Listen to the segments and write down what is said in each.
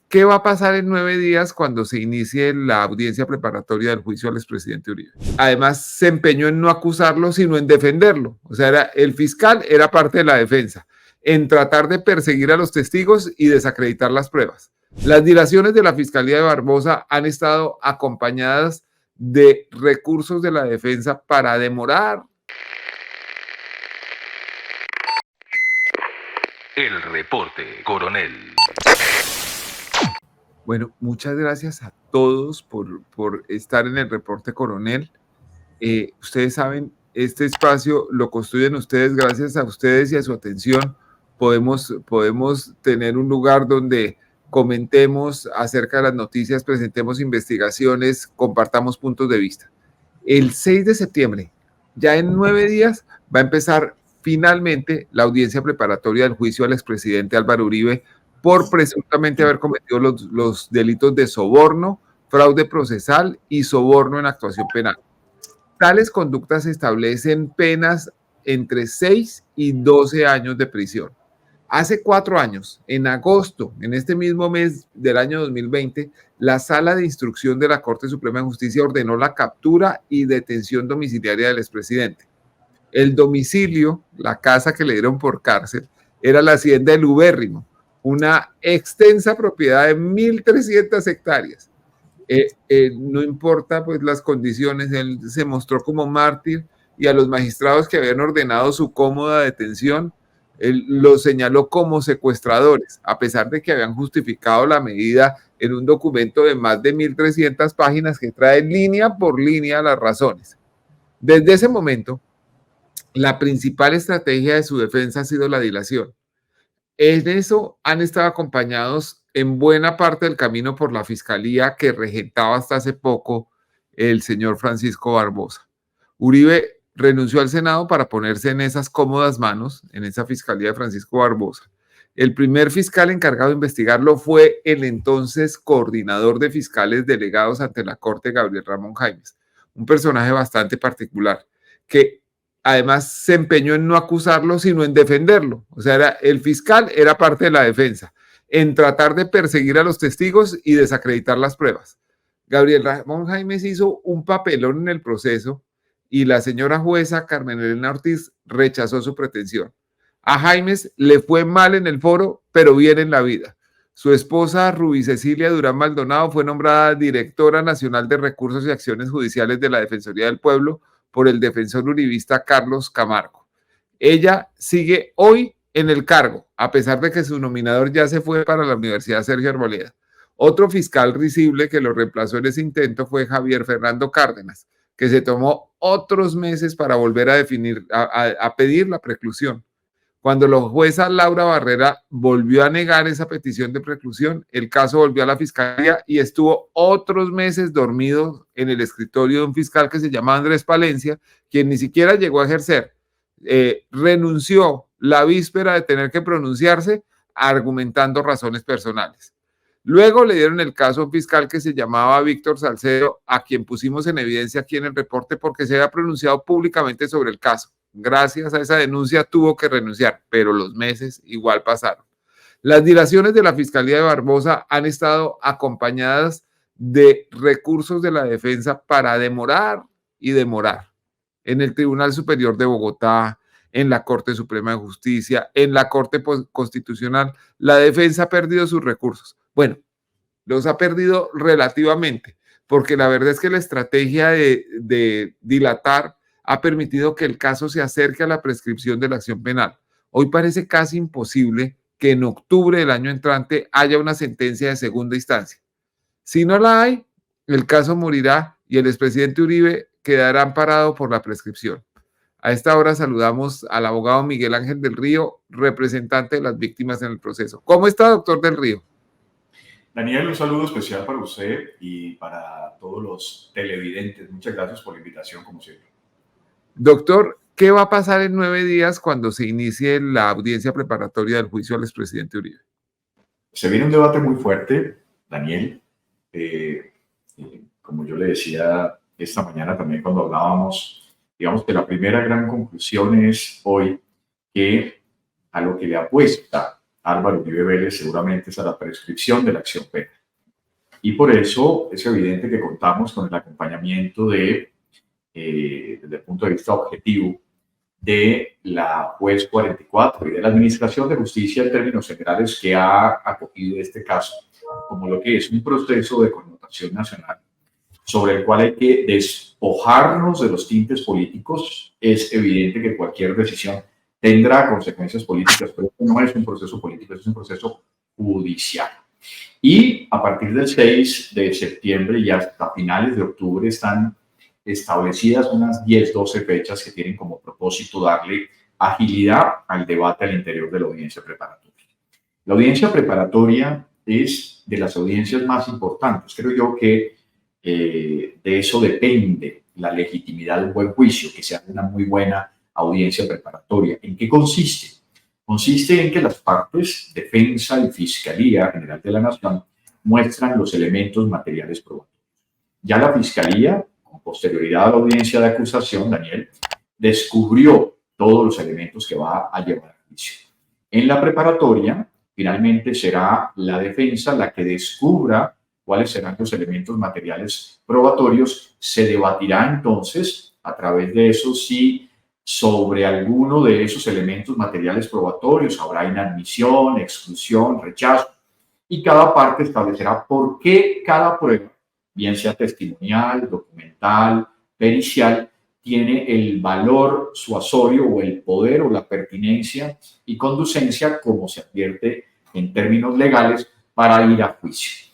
¿Qué va a pasar en 9 días cuando se inicie la audiencia preparatoria del juicio al expresidente Uribe? Además, se empeñó en no acusarlo, sino en defenderlo. O sea, el fiscal era parte de la defensa, en tratar de perseguir a los testigos y desacreditar las pruebas. Las dilaciones de la Fiscalía de Barbosa han estado acompañadas de recursos de la defensa para demorar. El reporte, coronel. Bueno, muchas gracias a todos por estar en el reporte, coronel. Ustedes saben, este espacio lo construyen ustedes. Gracias a ustedes y a su atención podemos tener un lugar donde comentemos acerca de las noticias, presentemos investigaciones, compartamos puntos de vista. El 6 de septiembre, ya en 9 días, va a empezar finalmente la audiencia preparatoria del juicio al expresidente Álvaro Uribe por presuntamente haber cometido los delitos de soborno, fraude procesal y soborno en actuación penal. Tales conductas establecen penas entre 6 y 12 años de prisión. Hace 4 años, en agosto, en este mismo mes del año 2020, la Sala de Instrucción de la Corte Suprema de Justicia ordenó la captura y detención domiciliaria del expresidente. El domicilio, la casa que le dieron por cárcel, era la hacienda del Ubérrimo, una extensa propiedad de 1.300 hectáreas. No importa pues las condiciones, él se mostró como mártir y a los magistrados que habían ordenado su cómoda detención, él los señaló como secuestradores, a pesar de que habían justificado la medida en un documento de más de 1.300 páginas que trae línea por línea las razones. Desde ese momento, la principal estrategia de su defensa ha sido la dilación. En eso han estado acompañados en buena parte del camino por la fiscalía que regentaba hasta hace poco el señor Francisco Barbosa. Uribe renunció al Senado para ponerse en esas cómodas manos, en esa fiscalía de Francisco Barbosa. El primer fiscal encargado de investigarlo fue el entonces coordinador de fiscales delegados ante la Corte, Gabriel Ramón Jaimes, un personaje bastante particular que además se empeñó en no acusarlo, sino en defenderlo. O sea, el fiscal era parte de la defensa, en tratar de perseguir a los testigos y desacreditar las pruebas. Gabriel Ramón Jaimes hizo un papelón en el proceso y la señora jueza Carmen Elena Ortiz rechazó su pretensión. A Jaimes le fue mal en el foro, pero bien en la vida. Su esposa, Rubí Cecilia Durán Maldonado, fue nombrada directora nacional de Recursos y Acciones Judiciales de la Defensoría del Pueblo por el defensor uribista Carlos Camargo. Ella sigue hoy en el cargo, a pesar de que su nominador ya se fue para la Universidad Sergio Arboleda. Otro fiscal risible que lo reemplazó en ese intento fue Javier Fernando Cárdenas, que se tomó otros meses para volver a pedir la preclusión. Cuando la jueza Laura Barrera volvió a negar esa petición de preclusión, el caso volvió a la fiscalía y estuvo otros meses dormido en el escritorio de un fiscal que se llama Andrés Palencia, quien ni siquiera llegó a ejercer. Renunció la víspera de tener que pronunciarse argumentando razones personales. Luego le dieron el caso a un fiscal que se llamaba Víctor Salcedo, a quien pusimos en evidencia aquí en el reporte porque se había pronunciado públicamente sobre el caso. Gracias a esa denuncia tuvo que renunciar, pero los meses igual pasaron. Las dilaciones de la Fiscalía de Barbosa han estado acompañadas de recursos de la defensa para demorar y demorar. En el Tribunal Superior de Bogotá, en la Corte Suprema de Justicia, en la Corte Constitucional, la defensa ha perdido sus recursos. Bueno, los ha perdido relativamente, porque la verdad es que la estrategia de dilatar ha permitido que el caso se acerque a la prescripción de la acción penal. Hoy parece casi imposible que en octubre del año entrante haya una sentencia de segunda instancia. Si no la hay, el caso morirá y el expresidente Uribe quedará amparado por la prescripción. A esta hora saludamos al abogado Miguel Ángel del Río, representante de las víctimas en el proceso. ¿Cómo está, doctor del Río? Daniel, un saludo especial para usted y para todos los televidentes. Muchas gracias por la invitación, como siempre. Doctor, ¿qué va a pasar en 9 días cuando se inicie la audiencia preparatoria del juicio al expresidente Uribe? Se viene un debate muy fuerte, Daniel. Como yo le decía esta mañana también cuando hablábamos, digamos que la primera gran conclusión es hoy que a lo que le apuesta Álvaro Uribe Vélez seguramente es a la prescripción de la acción penal. Y por eso es evidente que contamos con el acompañamiento desde el punto de vista objetivo, de la juez 44 y de la Administración de Justicia en términos generales, que ha acogido este caso como lo que es un proceso de connotación nacional sobre el cual hay que despojarnos de los tintes políticos. Es evidente que cualquier decisión tendrá consecuencias políticas, pero no es un proceso político, es un proceso judicial. Y a partir del 6 de septiembre y hasta finales de octubre están establecidas unas 10, 12 fechas que tienen como propósito darle agilidad al debate al interior de la audiencia preparatoria. La audiencia preparatoria es de las audiencias más importantes. Creo yo que de eso depende la legitimidad de un buen juicio, que sea una muy buena audiencia preparatoria. ¿En qué consiste? Consiste en que las partes, defensa y Fiscalía General de la Nación, muestran los elementos materiales probatorios. Ya la Fiscalía, con posterioridad a la audiencia de acusación, Daniel, descubrió todos los elementos que va a llevar a juicio. En la preparatoria, finalmente será la defensa la que descubra cuáles serán los elementos materiales probatorios. Se debatirá entonces, a través de eso, si sobre alguno de esos elementos materiales probatorios habrá inadmisión, exclusión, rechazo, y cada parte establecerá por qué cada prueba, bien sea testimonial, documental, pericial, tiene el valor suasorio o el poder o la pertinencia y conducencia, como se advierte en términos legales, para ir a juicio.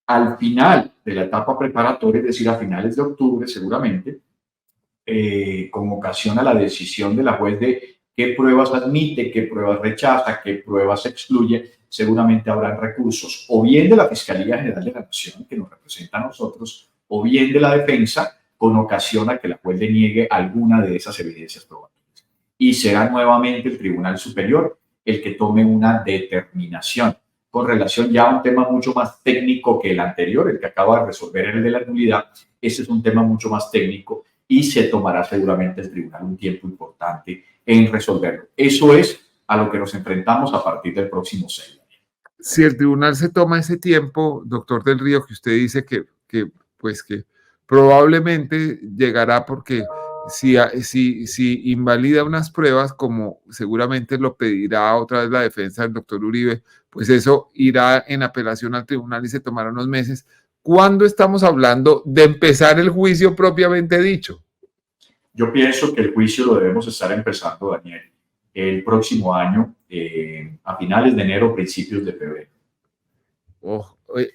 Al final de la etapa preparatoria, es decir, a finales de octubre seguramente, con ocasión a la decisión de la juez de qué pruebas admite, qué pruebas rechaza, qué pruebas excluye, seguramente habrán recursos o bien de la Fiscalía General de la Nación, que nos representa a nosotros, o bien de la defensa, con ocasión a que la juez le niegue alguna de esas evidencias probatorias. Y será nuevamente el Tribunal Superior el que tome una determinación con relación ya a un tema mucho más técnico que el anterior, el que acaba de resolver el de la nulidad. Ese es un tema mucho más técnico y se tomará seguramente el tribunal un tiempo importante en resolverlo. Eso es a lo que nos enfrentamos a partir del próximo 6. Si el tribunal se toma ese tiempo, doctor Del Río, que usted dice que probablemente llegará porque si invalida unas pruebas, como seguramente lo pedirá otra vez la defensa del doctor Uribe, pues eso irá en apelación al tribunal y se tomará unos meses. ¿Cuándo estamos hablando de empezar el juicio propiamente dicho? Yo pienso que el juicio lo debemos estar empezando, Daniel, el próximo año, a finales de enero o principios de febrero.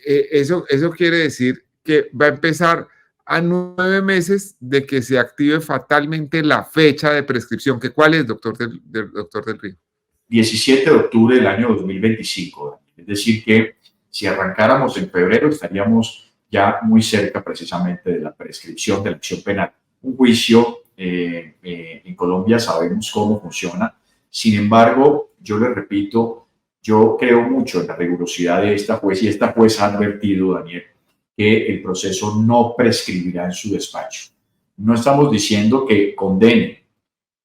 Eso quiere decir que va a empezar a 9 meses de que se active fatalmente la fecha de prescripción. ¿Cuál es, doctor Del Río? 17 de octubre del año 2025. Es decir, que si arrancáramos en febrero estaríamos ya muy cerca precisamente de la prescripción de la acción penal. Un juicio en Colombia sabemos cómo funciona. Sin embargo, yo le repito, yo creo mucho en la rigurosidad de esta juez y esta juez ha advertido, Daniel, que el proceso no prescribirá en su despacho. No estamos diciendo que condene,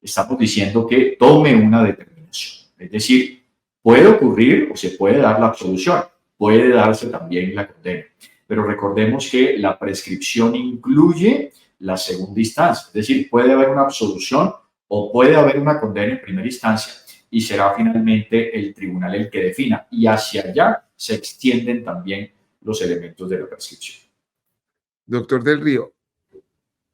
estamos diciendo que tome una determinación. Es decir, puede ocurrir o se puede dar la absolución, puede darse también la condena. Pero recordemos que la prescripción incluye la segunda instancia. Es decir, puede haber una absolución o puede haber una condena en primera instancia y será finalmente el tribunal el que defina. Y hacia allá se extienden también los elementos de la prescripción. Doctor Del Río,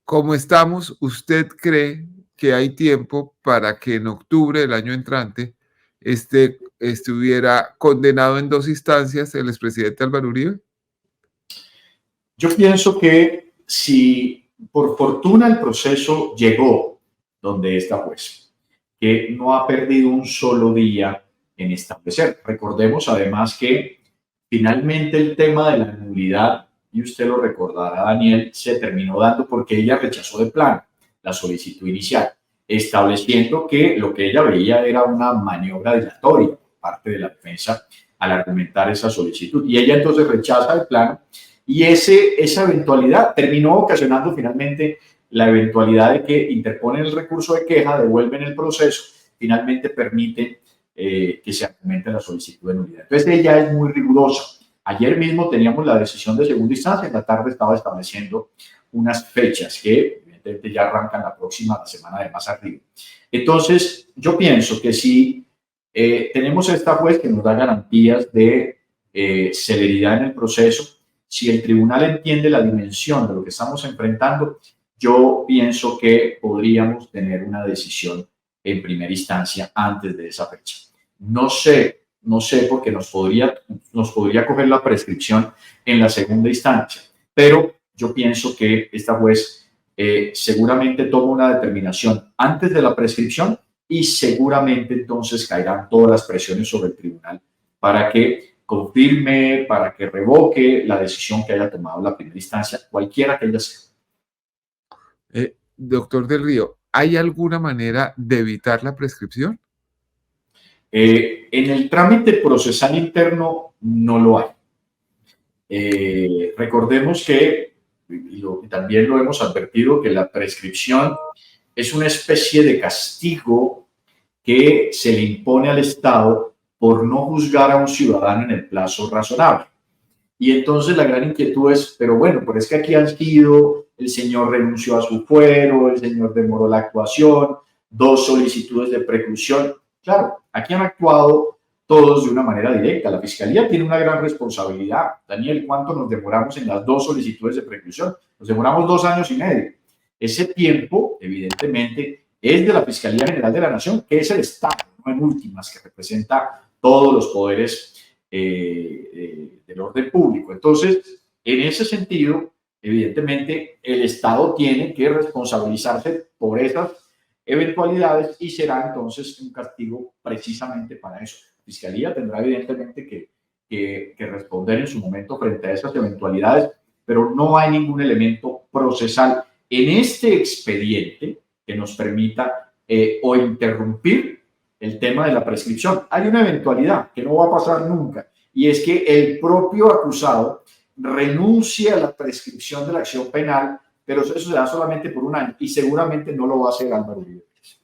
¿cómo estamos? ¿Usted cree que hay tiempo para que en octubre del año entrante estuviera condenado en 2 instancias el expresidente Álvaro Uribe? Yo pienso que si por fortuna el proceso llegó donde está juez, que no ha perdido un solo día en establecer. Recordemos además que finalmente el tema de la nulidad, y usted lo recordará, Daniel, se terminó dando porque ella rechazó de plano la solicitud inicial, estableciendo que lo que ella veía era una maniobra dilatoria por parte de la defensa al argumentar esa solicitud. Y ella entonces rechaza de plano y esa eventualidad terminó ocasionando finalmente la eventualidad de que interponen el recurso de queja, devuelven el proceso, finalmente permiten que se argumente la solicitud de nulidad. Entonces, ella es muy rigurosa. Ayer mismo teníamos la decisión de segunda instancia, en la tarde estaba estableciendo unas fechas que evidentemente ya arrancan la semana de más arriba. Entonces, yo pienso que si tenemos a esta juez que nos da garantías de celeridad en el proceso, si el tribunal entiende la dimensión de lo que estamos enfrentando, yo pienso que podríamos tener una decisión en primera instancia antes de esa fecha. No sé porque nos podría coger la prescripción en la segunda instancia, pero yo pienso que esta juez seguramente toma una determinación antes de la prescripción y seguramente entonces caerán todas las presiones sobre el tribunal para que confirme, para que revoque la decisión que haya tomado la primera instancia, cualquiera que ella sea. Doctor del Río, ¿hay alguna manera de evitar la prescripción? En el trámite procesal interno no lo hay. Recordemos que, y también lo hemos advertido, que la prescripción es una especie de castigo que se le impone al Estado por no juzgar a un ciudadano en el plazo razonable. Y entonces la gran inquietud es, pero bueno, pero es que aquí han sido, el señor renunció a su fuero, el señor demoró la actuación, 2 solicitudes de preclusión. Claro, aquí han actuado todos de una manera directa. La Fiscalía tiene una gran responsabilidad. Daniel, ¿cuánto nos demoramos en las 2 solicitudes de preclusión? Nos demoramos 2 años y medio. Ese tiempo, evidentemente, es de la Fiscalía General de la Nación, que es el Estado, no en últimas, que representa todos los poderes del orden público. Entonces, en ese sentido, evidentemente, el Estado tiene que responsabilizarse por esas eventualidades y será entonces un castigo precisamente para eso. La Fiscalía tendrá evidentemente que responder en su momento frente a esas eventualidades, pero no hay ningún elemento procesal en este expediente que nos permita o interrumpir el tema de la prescripción. Hay una eventualidad que no va a pasar nunca, y es que el propio acusado renuncie a la prescripción de la acción penal, pero eso se da solamente por 1 año y seguramente no lo va a hacer Álvaro Uribe Vélez.